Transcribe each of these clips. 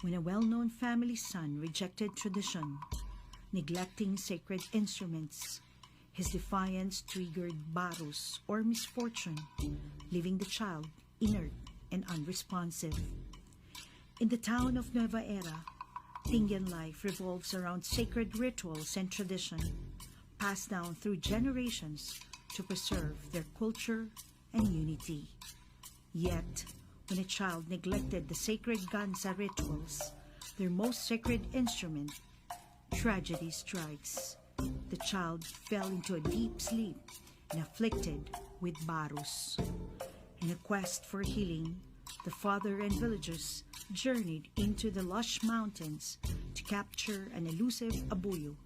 when a well-known family's son rejected tradition, neglecting sacred instruments. His defiance triggered barus or misfortune, leaving the child inert and unresponsive. In the town of Nueva Era, Tingguian life revolves around sacred rituals and tradition, passed down through generations to preserve their culture and unity. Yet, when a child neglected the sacred gansa rituals, their most sacred instrument, tragedy strikes. The child fell into a deep sleep and afflicted with barus. In a quest for healing, the father and villagers journeyed into the lush mountains to capture an elusive abuyo,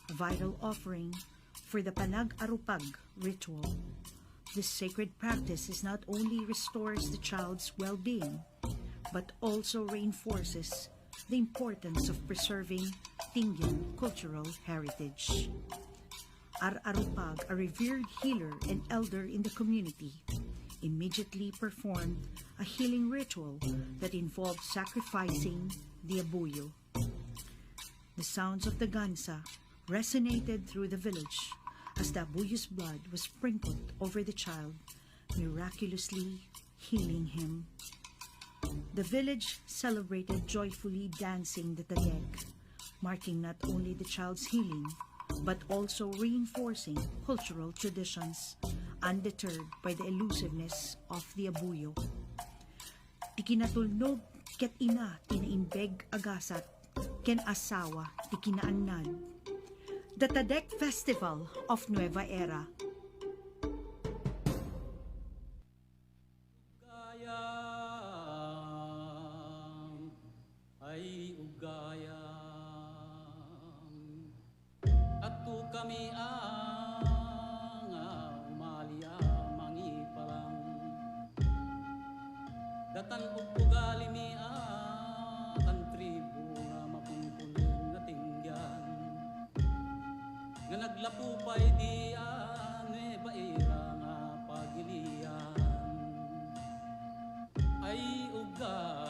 a vital offering for the panag-arupag ritual. This sacred practice is not only restores the child's well-being, but also reinforces the importance of preserving Tingguian cultural heritage. Ar-arupag, a revered healer and elder in the community, immediately performed a healing ritual that involved sacrificing the abuyo. The sounds of the gansa resonated through the village as the abuyo's blood was sprinkled over the child, miraculously healing him. The village celebrated joyfully dancing the Tadek, marking not only the child's healing, but also reinforcing cultural traditions, undeterred by the elusiveness of the abuyo. Ti kinatulnog ket ina tinaimbeg agasat, ken asawa ti kinaannad. The Tadek Festival of Nueva Era. Ay ugayam atu kami ang umalia mangiparang datan ugali mi ang tribu nga mapunpunin na Tingguian nga naglapupay di Nueva Era nga pagilian ay ugayam